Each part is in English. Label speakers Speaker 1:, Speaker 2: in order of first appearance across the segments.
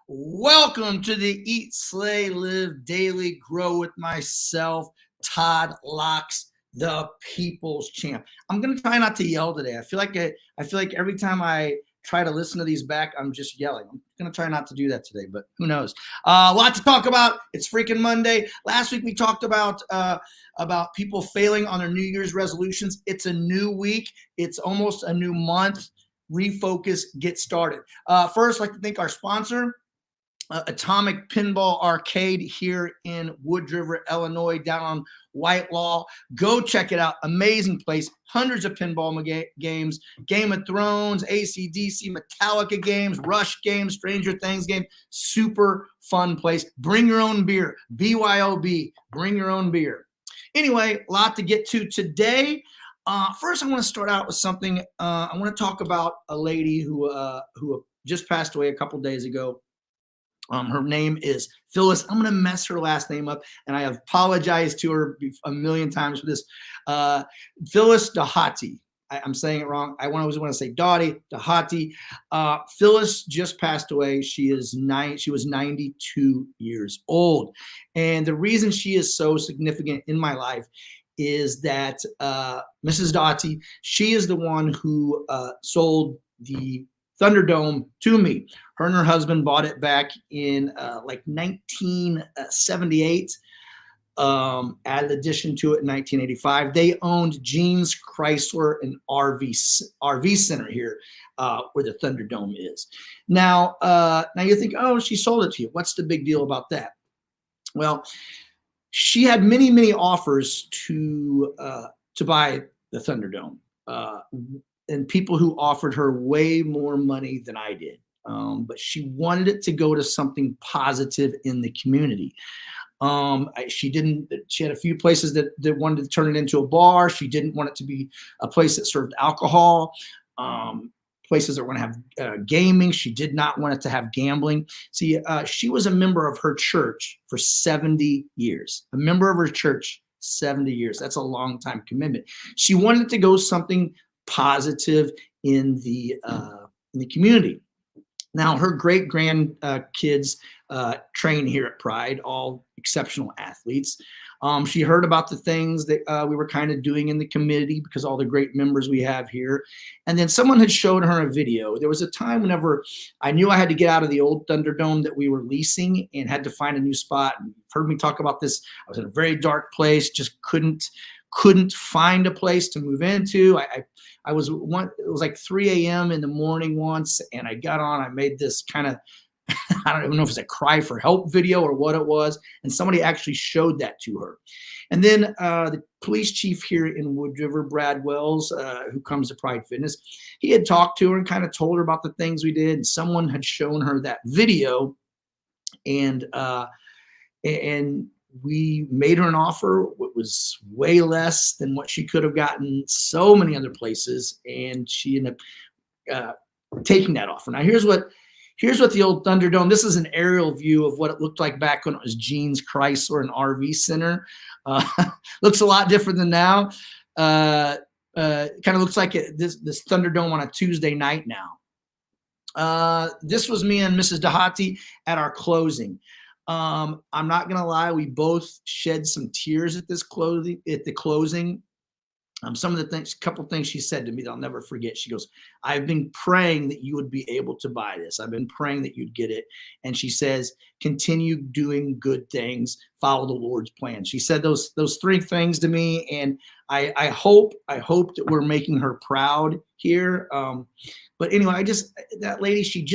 Speaker 1: Welcome to the Eat, Slay, Live Daily Grow with myself, Todd Locks, the People's Champ. I'm gonna try not to yell today. I feel like every time I try to listen to these back, I'm just yelling. I'm gonna try not to do that today, but who knows? A lot to talk about. It's freaking Monday. Last week we talked about people failing on their New Year's resolutions. It's a new week. It's almost a new month. Refocus, get started. First, I'd like to thank our sponsor, Atomic Pinball Arcade here in Wood River, Illinois, down on Whitelaw. Go check it out. Amazing place. Hundreds of pinball games, Game of Thrones, AC/DC, Metallica games, Rush games, Stranger Things games. Super fun place. Bring your own beer. BYOB. Bring your own beer. Anyway, a lot to get to today. First, I want to start out with something. I want to talk about a lady who just passed away a couple days ago. Her name is Phyllis. I'm going to mess her last name up, and I apologize to her a million times for this. Phyllis Dahati. I'm saying it wrong. I always want to say Dottie, Dahati. Phyllis just passed away. She was 92 years old. And the reason she is so significant in my life is that Mrs. Dahati, she is the one who sold the Thunderdome to me. Her and her husband bought it back in like 1978. Added addition to it in 1985. They owned Jeans Chrysler and RV Center here, where the Thunderdome is. Now you think, oh, she sold it to you. What's the big deal about that? Well, she had many offers to buy the Thunderdome. And people who offered her way more money than I did. But she wanted it to go to something positive in the community. She had a few places that wanted to turn it into a bar. She didn't want it to be a place that served alcohol. Places that were going to have gaming. She did not want it to have gambling. See, she was a member of her church for 70 years. A member of her church, 70 years. That's a long time commitment. She wanted to go something positive in the community. Now, her great grandkids train here at Pride, all exceptional athletes. She heard about the things that we were kind of doing in the community because all the great members we have here. And then someone had showed her a video. There was a time whenever I knew I had to get out of the old Thunderdome that we were leasing and had to find a new spot. And you've heard me talk about this. I was in a very dark place, just couldn't find a place to move into. It was like 3 a.m. in the morning once, and I got on. I made this kind of, I don't even know if it's a cry for help video or what it was, and somebody actually showed that to her. And then the police chief here in Wood River, Brad Wells, who comes to Pride Fitness, he had talked to her and kind of told her about the things we did. And someone had shown her that video, and we made her an offer. It was way less than what she could have gotten so many other places, and she ended up taking that offer. Now, here's what the old Thunderdome. This is an aerial view of what it looked like back when it was Jeans Chrysler and RV Center. Looks a lot different than now. Kind of looks like this Thunderdome on a Tuesday night now. This was me and Mrs. Dahati at our closing. I'm not gonna lie, we both shed some tears at the closing. Some of the things, couple things she said to me that I'll never forget. She goes, "I've been praying that you would be able to buy this. I've been praying that you'd get it." And she says, "Continue doing good things, follow the Lord's plan." She said those three things to me, and I hope that we're making her proud here. But anyway, that lady, she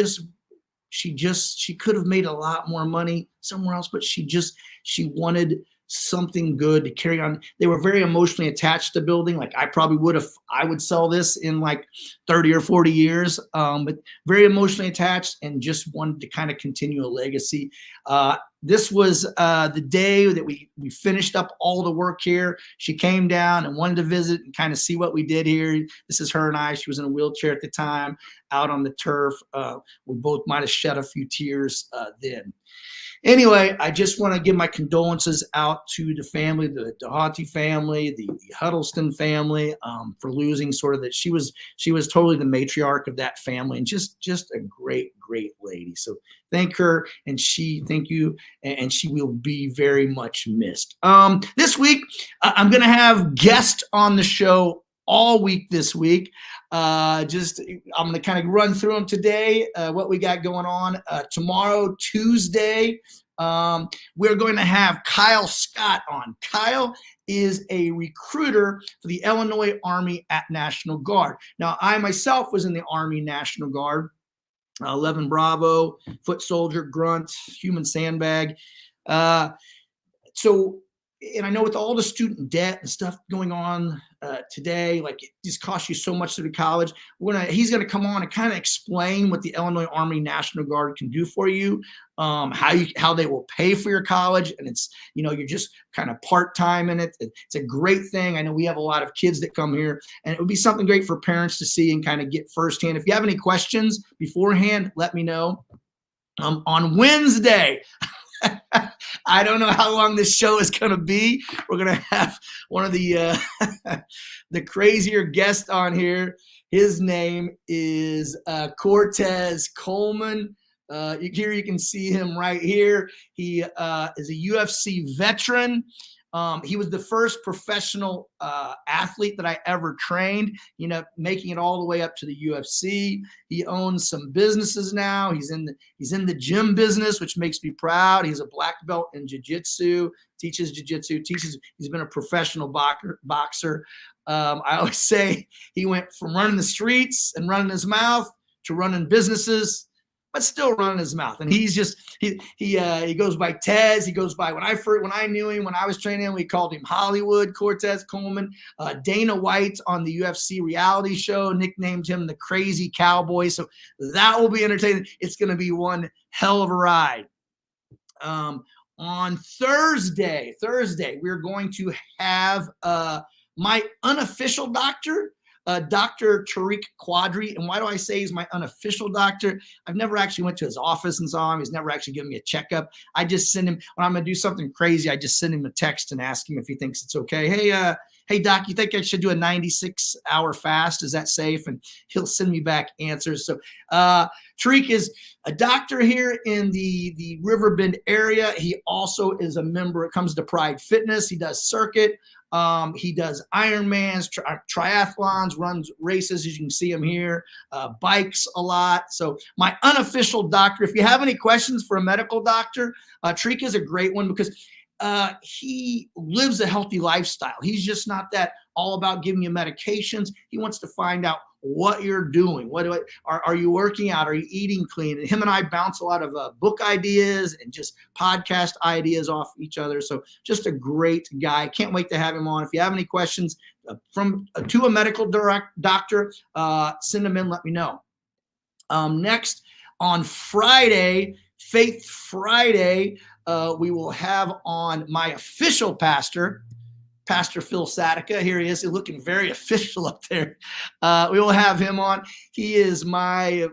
Speaker 1: could have made a lot more money somewhere else, but she wanted something good to carry on. They were very emotionally attached to the building. Like I would sell this in like 30 or 40 years, but very emotionally attached and just wanted to kind of continue a legacy. This was the day that we finished up all the work here. She came down and wanted to visit and kind of see what we did here. This is her and I. She was in a wheelchair at the time, out on the turf. We both might have shed a few tears then. Anyway, I just want to give my condolences out to the family, the Dahati family, the Huddleston family, for losing sort of that. She was totally the matriarch of that family, and just a great great lady. So thank her, and thank you, and she will be very much missed. This week, I'm going to have guests on the show all week this week. I'm going to kind of run through them today, what we got going on. Tomorrow, Tuesday, we're going to have Kyle Scott on. Kyle is a recruiter for the Illinois Army at National Guard. Now, I myself was in the Army National Guard, 11 Bravo, foot soldier, grunt, human sandbag. And I know with all the student debt and stuff going on today, like it just costs you so much to go to college. He's going to come on and kind of explain what the Illinois Army National Guard can do for you, how they will pay for your college, and it's you're just kind of part-time in it. It's a great thing. I know we have a lot of kids that come here, and it would be something great for parents to see and kind of get firsthand. If you have any questions beforehand, let me know. On Wednesday. I don't know how long this show is going to be. We're going to have one of the the crazier guests on here. His name is Cortez Coleman. Here you can see him right here. He is a UFC veteran. He was the first professional athlete that I ever trained, making it all the way up to the UFC. He owns some businesses now. He's in the gym business, which makes me proud. He's a black belt in jiu-jitsu, teaches jiu-jitsu, he's been a professional boxer. I always say he went from running the streets and running his mouth to running businesses, but still running his mouth. And he's just, he goes by Tez. He goes by, when I knew him, when I was training him, we called him Hollywood, Cortez Coleman. Dana White on the UFC reality show nicknamed him the Crazy Cowboy. So that will be entertaining. It's going to be one hell of a ride. On Thursday, we're going to have my unofficial doctor, Dr. Tariq Quadri. And why do I say he's my unofficial doctor? I've never actually went to his office and saw him. He's never actually given me a checkup. I just send him, when I'm going to do something crazy, I just send him a text and ask him if he thinks it's okay. Hey, doc, you think I should do a 96-hour fast? Is that safe? And he'll send me back answers. So Tariq is a doctor here in the Riverbend area. He also is a member. It comes to Pride Fitness. He does circuit. He does Ironmans, triathlons, runs races, as you can see him here, bikes a lot. So my unofficial doctor, if you have any questions for a medical doctor, Tariq is a great one because he lives a healthy lifestyle. He's just not that all about giving you medications. He wants to find out what you're doing. Are you working out? Are you eating clean? And him and I bounce a lot of book ideas and just podcast ideas off each other. So just a great guy. Can't wait to have him on. If you have any questions to a medical doctor, send them in. Let me know. Next on Friday, Faith Friday, we will have on my official pastor, Pastor Phil Sadaka. Here he is. He's looking very official up there. We will have him on. He is my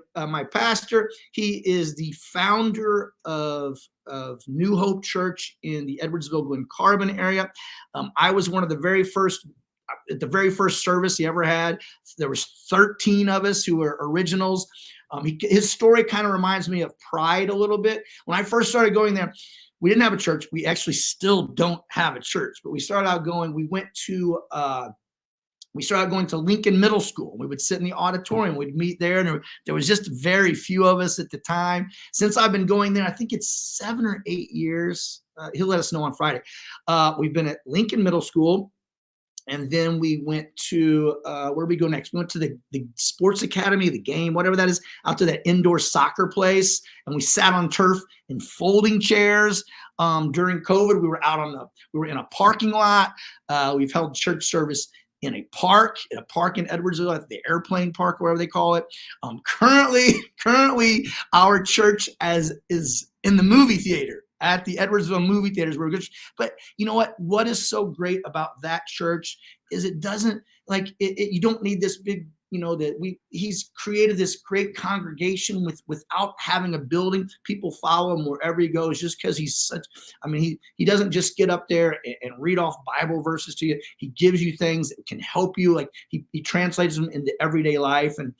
Speaker 1: pastor. He is the founder of New Hope Church in the Edwardsville, Glen Carbon area. I was one of the very first, at the very first service he ever had. There was 13 of us who were originals. His story kind of reminds me of Pride a little bit. When I first started going there, we didn't have a church. We actually still don't have a church, but we started out going, we started going to Lincoln Middle School. We would sit in the auditorium. We'd meet there, and there was just very few of us at the time. Since I've been going there, I think it's 7 or 8 years. He'll let us know on Friday. We've been at Lincoln Middle School. And then we went to, where did we go next? We went to the sports academy, the game, whatever that is, out to that indoor soccer place. And we sat on turf in folding chairs. During COVID, we were in a parking lot. We've held church service in a park in Edwardsville, at the airplane park, whatever they call it. Currently, our church is in the movie theater. At the Edwardsville movie theaters. But you know what? What is so great about that church is it doesn't, you don't need this big that he's created this great congregation without having a building. People follow him wherever he goes just because he's such, he doesn't just get up there and read off Bible verses to you. He gives you things that can help you. Like he translates them into everyday life, and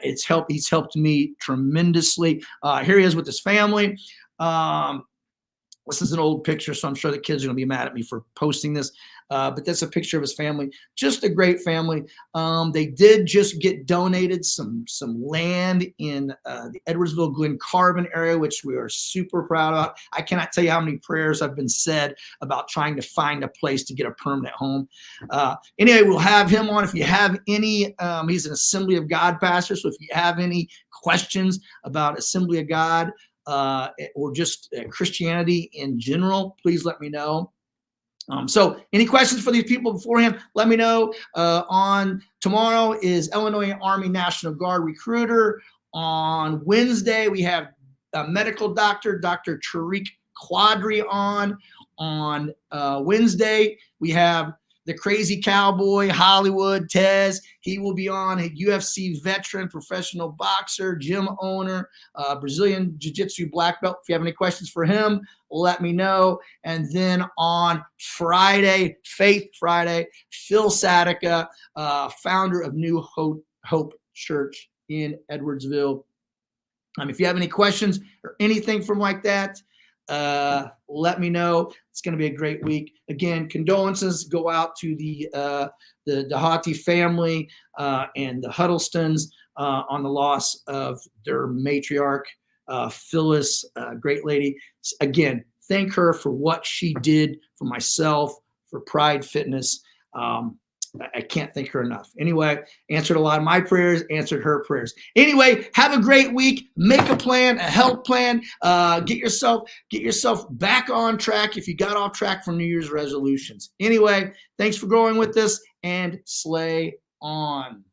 Speaker 1: he's helped me tremendously. Here he is with his family. This is an old picture, so I'm sure the kids are going to be mad at me for posting this. But that's a picture of his family. Just a great family. They did just get donated some land in the Edwardsville Glen Carbon area, which we are super proud about. I cannot tell you how many prayers have been said about trying to find a place to get a permanent home. Anyway, we'll have him on. If you have any, he's an Assembly of God pastor, so if you have any questions about Assembly of God, or just Christianity in general, please let me know. So any questions for these people beforehand, let me know. On tomorrow is Illinois Army National Guard recruiter. On Wednesday, we have a medical doctor, Dr. Tariq Quadri on. On Wednesday, we have the crazy cowboy, Hollywood, Tez. He will be on. A UFC veteran, professional boxer, gym owner, Brazilian Jiu-Jitsu black belt. If you have any questions for him, let me know. And then on Friday, Faith Friday, Phil Sadaka, founder of New Hope Church in Edwardsville. If you have any questions or anything from like that, let me know. It's going to be a great week. Again, condolences go out to the Dahati family and the Huddlestons on the loss of their matriarch, Phyllis, great lady. Again, thank her for what she did for myself, for Pride Fitness. I can't thank her enough. Anyway, answered a lot of my prayers, answered her prayers. Anyway, have a great week. Make a plan, a health plan. Get yourself back on track if you got off track from New Year's resolutions. Anyway, thanks for growing with us, and slay on.